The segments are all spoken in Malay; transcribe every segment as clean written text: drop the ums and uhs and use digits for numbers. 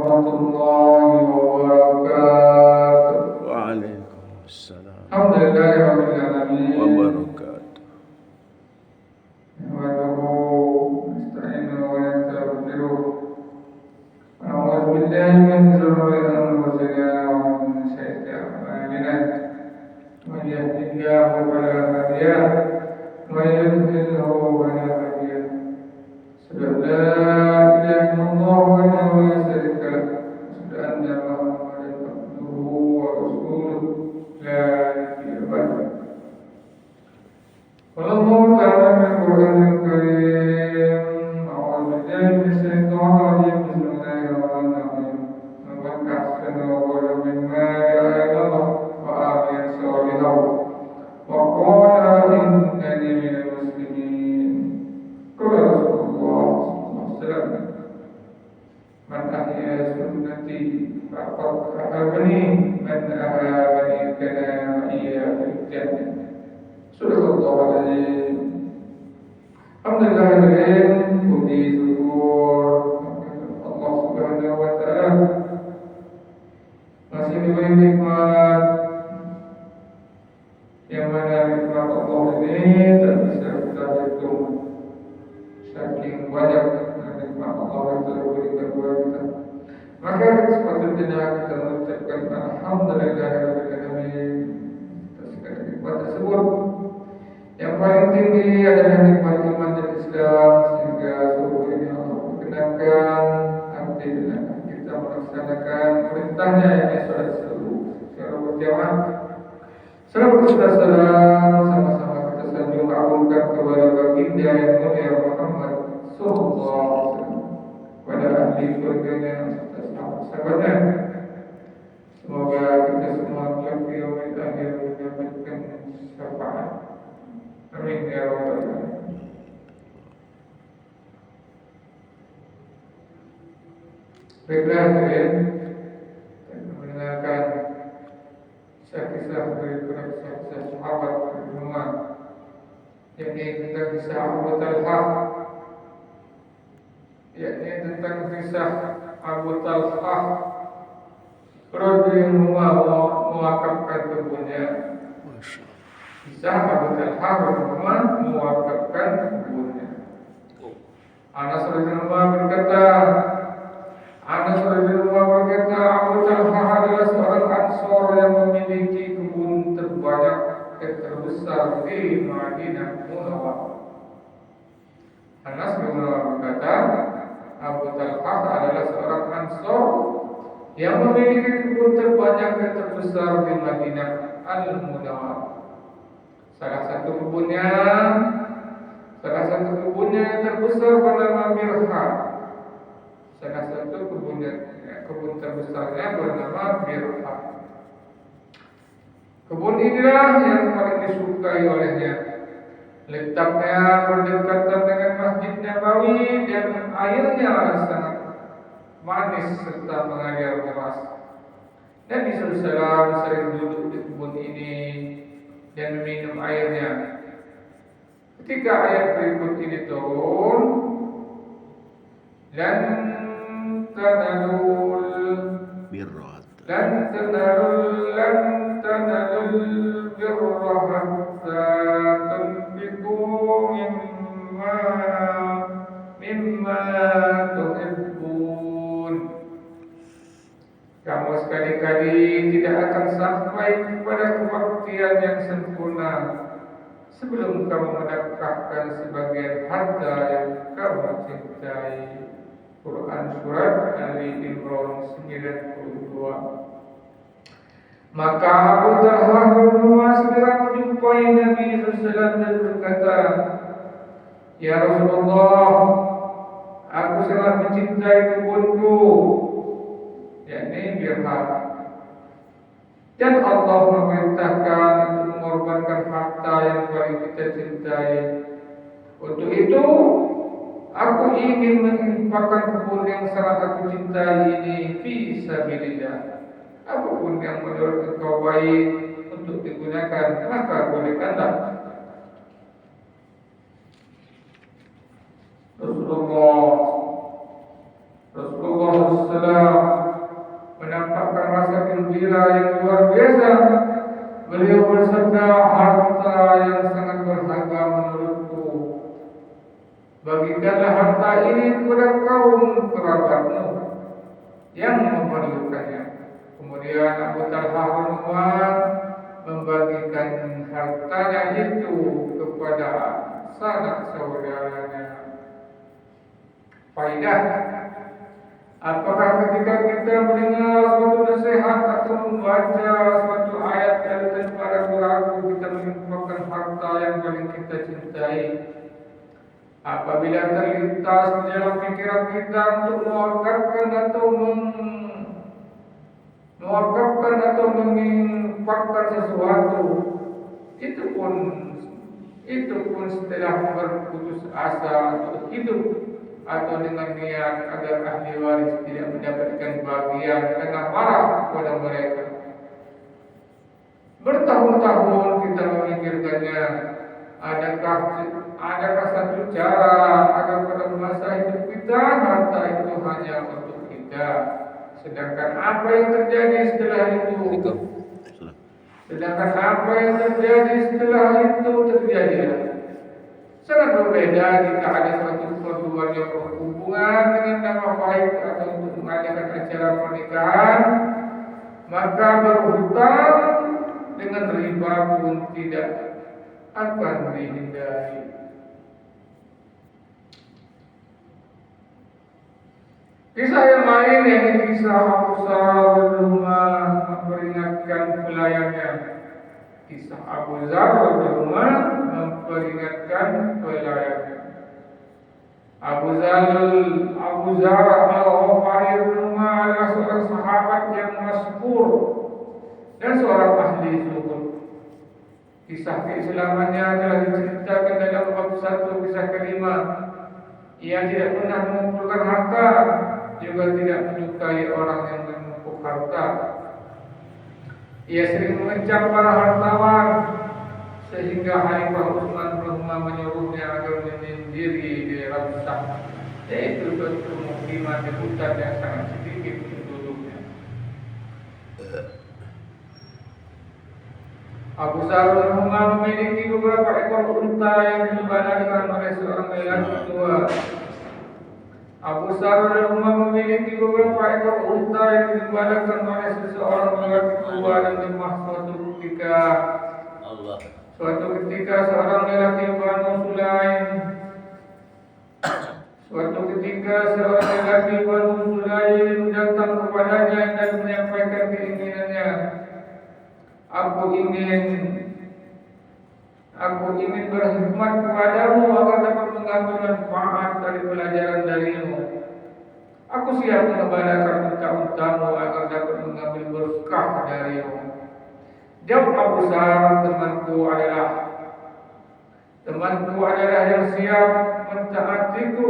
warahmatullahi wabarakatuh. Waalaikumsalam Alhamdulillahirabbil alamin. wabarakatuh. Nahmaduhu nasta'inuhu wa nastaghfiruh. Wa na'udzu billahi min shururi anfusina wa min sayyiati a'malina. Man yahdihillahu fala mudilla lahu wa man yudlilhu fala hadiya lahu. Asyhadu an la ilaha illallah wahdahu la syarika lahu wa asyhadu anna Muhammadan abduhu wa rasuluh la nabiyya ba'dahu. قال الله تعالى في القرآن الكريم أعوذ بالله من الشيطان الرجيم بسم الله الرحمن الرحيم ومن أحسن قولا ممن دعا إلى الله وعمل صالحا وقال إنني من المسلمين. قال رسول الله صلى الله عليه وسلم من أحيا سنتي فقد أحبني من أحابني كان معي في الجنة. Subhanallah. Alhamdulillahirrahmanirrahim. Puji syukur Allah Subhanahu wa ta'ala masih diberi nikmat yang mana nikmat Allah ini tak bisa kita hitung. Saking banyak nikmat Allah yang telah diberikan kepada kita, maka sepatutnya kita mengucapkan alhamdulillahirrahmanirrahim atas segala nikmat tersebut. Yang paling tinggi adalah nikmat iman dan Islam, sehingga subuh ini Allah perkenankan abdi dengan kita melaksanakan perintahnya, yakni sholat secara berjamaah. Salam beserta salam sama-sama kita sanjung agungkan kepada baginda yang mulia Muhammad sallallahu alaihi wasallam, kepada ahli keluarganya serta sahabat-sahabatnya. Semoga kita semua kelak di yaumil akhir mendapatkan syafaat. Amin ya rabbal alamin. Baiklah kalian mendengarkan kisah-kisah dari kisah sahabat Muhammad, yakni tentang kisah Abu Talhah, yakni tentang kisah Abu Talhah radhiyallahu anhu mewakafkan kebunnya. Kisah Abu Talhah radhiyallahu mewakafkan kebunnya. Anas radhiyallahu berkata, Abu Talhah adalah seorang Ansor yang memiliki kebun terbanyak dan terbesar di Madinah Munawwarah. Anas berkata, Abu Talhah adalah seorang Ansor yang memiliki kebun terbanyak dan terbesar di Madinah Al-Munawwarah. Salah satu kebunnya yang terbesar bernama Mirha. Salah satu kebun terbesarnya bernama Mirha. Kebun inilah yang paling disukai olehnya. Letaknya berdekatan dengan Masjid Nabawi dan airnya sangat manis serta mengalir deras. Nabi sallallahu alaihi wasallam sering duduk di kebun ini dan minum airnya. Ketika ayat berikut ini turun, lan tanalul birra hatta tunfiqu mimma tuhibbun. Kamu sekali-kali tidak akan sampai kepada kebaktian yang sempurna sebelum kamu menafkahkan sebagian harta yang kamu cintai. Quran Surat Ali Imran 92. Maka Abu Talhah segera menjumpai Nabi SAW dan berkata, Ya Rasulullah, aku sangat mencintai kebunku, yakni Mirha, dan Allah memerintahkan untuk mengorbankan harta yang paling kita cintai. Untuk itu, aku ingin menginfakkan kebun yang sangat aku cintai ini fi sabilillah. Apapun yang menurut engkau baik untuk digunakan, maka bolehkanlah. Rasulullah SAW Kemudian Abu Talhah bin Umar membagikan hartanya itu kepada sanak saudaranya. Faidah, apakah ketika kita mendengar suatu nasihat atau membaca suatu ayat dari para guru kita menginfakkan harta yang paling kita cintai? Apabila terlintas di dalam pikiran kita untuk mewakafkan atau menginfakkan sesuatu, itu pun setelah berputus asa untuk hidup atau dengan niat agar ahli waris tidak mendapatkan bagian karena marah kepada mereka. Bertahun-tahun kita memikirkannya. Adakah satu cara agar pada masa hidup kita harta itu hanya untuk kita, sedangkan apa yang terjadi setelah itu terjadi sangat berbeda jika ada suatu pertemuan yang berhubungan dengan nama baik atau untuk mengadakan acara pernikahan, maka berhutang dengan riba pun tidak akan dihindari. Kisah yang lain yang kisah Abu Zar rumah memperingatkan pelayannya. Kisah Abu Zar rumah memperingatkan pelayannya. Abu Zar al-Ghafari rumah adalah seorang sahabat yang masyhur dan seorang ahli zuhud. Kisah keislamannya telah diceritakan dalam bab 1 kisah kelima. Ia tidak pernah mengumpulkan harta, juga tidak menyukai orang yang menumpuk harta. Ia sering mengencam para hartawan, sehingga Khalifah Utsman menyuruhnya agar menyendiri di Ramsah, yaitu suatu pemukiman di hutan yang sangat sedikit penduduknya. Abu Zar memiliki beberapa ekor unta yang digembalakan oleh seorang lelaki tua. Abu Zar memiliki beberapa ekor unta yang digembalakan oleh seseorang lelaki tua dan lemah. Suatu ketika seorang lelaki Banu Sulaim datang kepadanya dan menyampaikan keinginannya. Aku ingin berkhidmat kepadamu agar dapat mengambil manfaat dari pelajaran darimu. Aku siap mengembalakan unta-untamu agar dapat mengambil berkah darimu. Jawab Abu Zar, temanku adalah yang siap mentaatiku.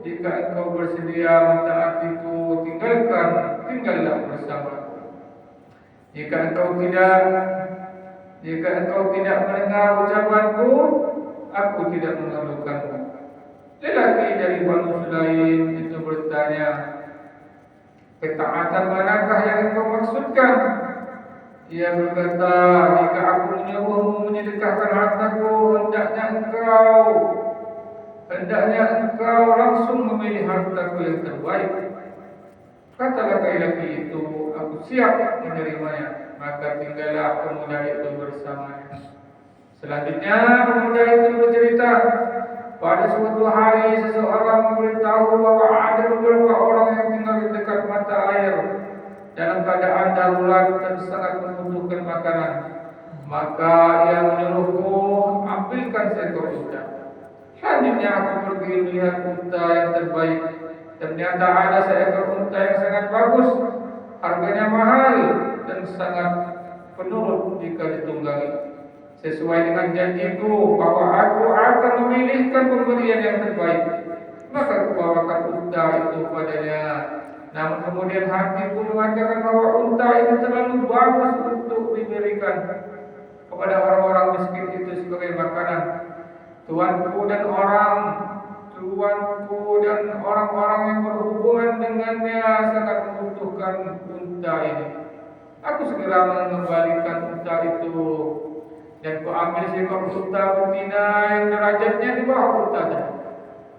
Jika engkau bersedia mentaatiku, tinggallah bersamaku. Jika engkau tidak mendengar ucapanku, aku tidak memerlukanmu. Lelaki dari Banu Sulaim itu bertanya, ketaatan manakah yang engkau maksudkan? Ia berkata, jika aku menyuruhmu menyedekahkan hartaku, hendaknya engkau langsung memilih hartaku yang terbaik. Kata laki-laki itu, aku siap menerimanya. Maka tinggallah pemuda itu bersamanya. Selanjutnya pemuda itu bercerita, pada suatu hari seseorang memberitahu bahwa ada beberapa orang yang tinggal di dekat mata air dalam keadaan darurat dan sangat membutuhkan makanan. Maka ia menyuruhku, ambilkan seekor unta. Selanjutnya aku pergi melihat unta yang terbaik. Ternyata ada seekor unta yang sangat bagus, harganya mahal dan sangat penurut jika ditunggangi. Sesuai dengan janjiku bahwa aku akan memilihkan pemberian yang terbaik, maka aku bawakan unta itu padanya. Namun kemudian hatiku mengatakan bahwa unta itu terlalu bagus untuk diberikan kepada orang-orang miskin itu sebagai makanan. Tuanku dan orang-orang yang berhubungan dengannya sangat membutuhkan unta ini. Aku segera mengembalikan unta itu dan kuambil seekor unta betina yang derajatnya di bawah unta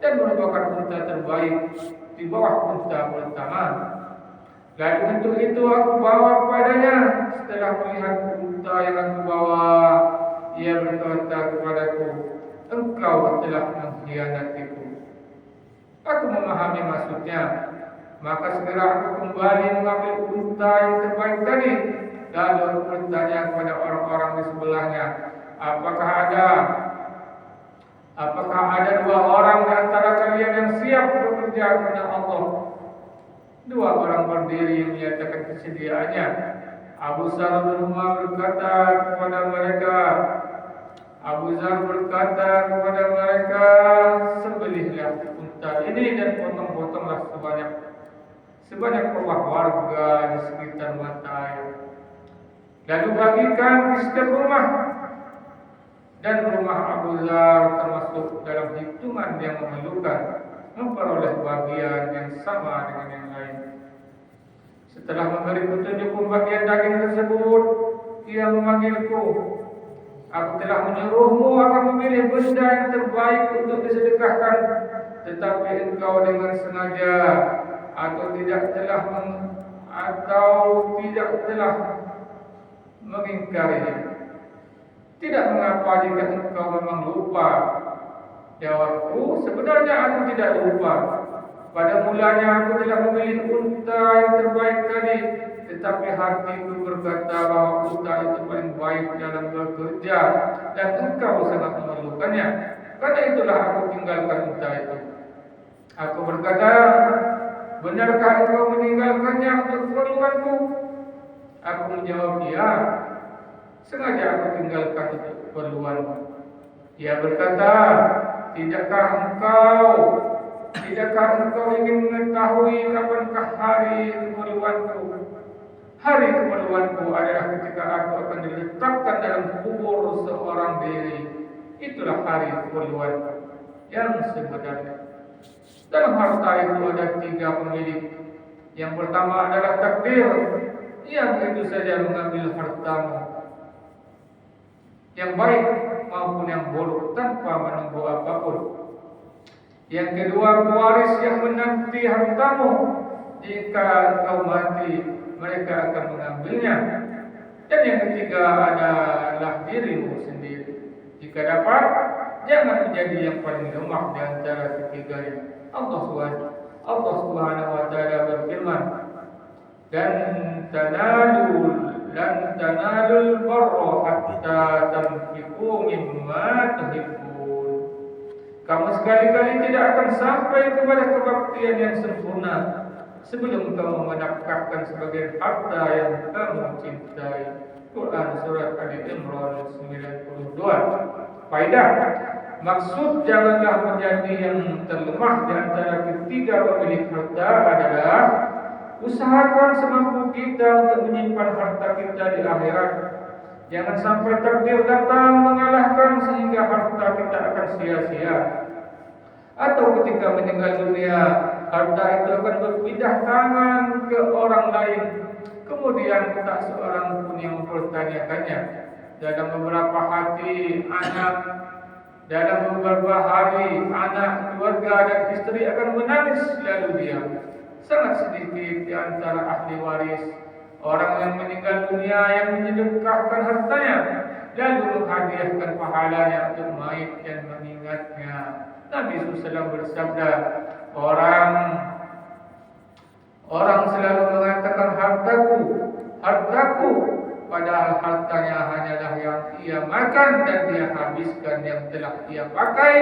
dan merupakan unta terbaik di bawah unta pertama. Lalu untuk itu aku bawa kepadanya. Setelah melihat unta yang aku bawa, ia berkata kepadaku, engkau telah mengkhianatiku. Aku memahami maksudnya. Maka segera aku kembali mengambil unta yang terbaik tadi. Lalu aku bertanya kepada orang-orang di sebelahnya, Apakah ada dua orang di antara kalian yang siap bekerja kepada Allah? Dua orang berdiri menyatakan kesediaannya. Abu Zar bin Umar berkata kepada mereka, sembelihlah unta ini dan potong-potonglah sebanyak rumah warga di sekitar mata air. Lalu bagikan di setiap rumah. Dan rumah Abu Zar termasuk dalam hitungan yang memalukan, memperoleh bagian yang sama dengan yang lain. Setelah memberi petunjuk pembagian daging tersebut, ia memanggilku. Aku telah menyuruhmu akan memilih benda yang terbaik untuk disedekahkan, tetapi engkau dengan sengaja atau tidak telah mengingkarinya. Tidak mengapa jika engkau memang lupa. Jawabku, sebenarnya aku tidak lupa. Pada mulanya aku telah memilih unta yang terbaik tadi, tetapi hatiku berkata bahwa unta itu paling baik dalam bekerja dan engkau sangat memerlukannya. Karena itulah aku tinggalkan unta itu. Aku berkata, benarkah engkau meninggalkannya untuk keperluanku? Aku menjawab, ya. Sengaja aku tinggalkan untuk keperluanmu. Ia berkata, Tidakkah engkau ingin mengetahui kapankah hari keperluanku? Hari keperluanku adalah ketika aku akan diletakkan dalam kubur seorang diri. Itulah hari keperluanku yang sebenarnya. Dalam harta itu ada 3 pemilik. Yang pertama adalah takdir. Ia begitu saja mengambil hartamu, yang baik maupun yang buruk, tanpa menunggu apapun. Yang kedua, pewaris yang menanti hartamu. Jika engkau mati, mereka akan mengambilnya. Dan yang ketiga adalah dirimu sendiri. Jika dapat, jangan menjadi yang paling lemah di antara ketiganya. Allah Subhanahu wa taala berfirman, lan tanalul birra hatta tanfiqu mimma tuhibbun. Kamu sekali-kali tidak akan sampai kepada kebaktian yang sempurna sebelum kamu menafkahkan sebagian harta yang kamu cintai. Quran Surat Ali Imran 92. Faedah, maksud janganlah menjadi yang terlemah di antara ketiga pemilik harta adalah usahakan semampu kita untuk menyimpan harta kita di akhirat. Jangan sampai takdir datang mengalahkan sehingga harta kita akan sia-sia. Atau ketika meninggal dunia, harta itu akan berpindah tangan ke orang lain. Kemudian tak seorang pun yang mempertanyakannya. Dalam beberapa hari, anak, keluarga dan istri akan menangis lalu diam. Sangat sedikit di antara ahli waris, orang yang meninggal dunia yang menyedekahkan hartanya, lalu menghadiahkan pahalanya untuk mayit dan mengingatnya. Nabi SAW bersabda, orang selalu mengatakan hartaku, padahal hartanya hanyalah yang ia makan dan dia habiskan, yang telah ia pakai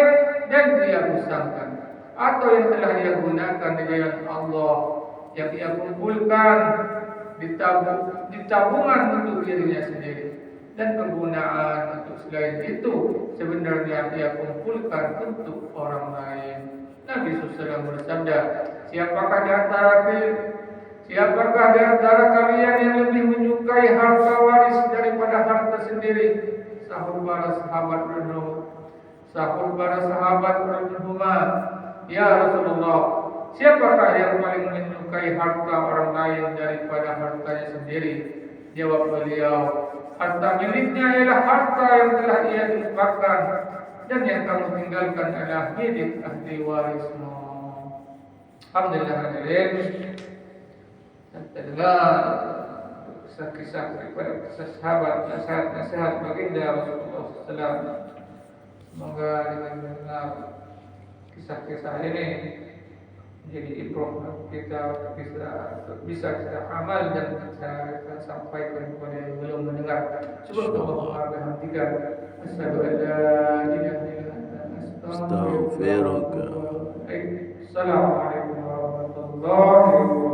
dan dia usangkan, atau yang telah dia gunakan di jalan Allah, yang ia kumpulkan di tabungan untuk dirinya sendiri, dan penggunaan untuk selain itu sebenarnya ia kumpulkan untuk orang lain. Nabi SAW bersabda, siapakah di antara kalian yang lebih menyukai harta waris daripada harta sendiri? Sahur para sahabat radhiyallahu, ya Rasulullah, siapakah yang paling menyukai harta orang lain daripada hartanya sendiri? Jawab beliau, harta miliknya ialah harta yang telah ia infakkan, dan yang kamu tinggalkan adalah milik ahli warismu. Alhamdulillah. dan terdengar kisah-kisah daripada kisah sahabat, nasihat-nasihat baginda Rasulullah SAW. Semoga dengan mendengar kisah-kisah ini menjadi ibrah kita bisa kita amal dan kita sampaikan kepada yang belum mendengar. Coba Allah berhentikan. Asyhadu an la ilaha illa anta astaghfiruka wa atubu ilaik. Assalamualaikum warahmatullahi wabarakatuh.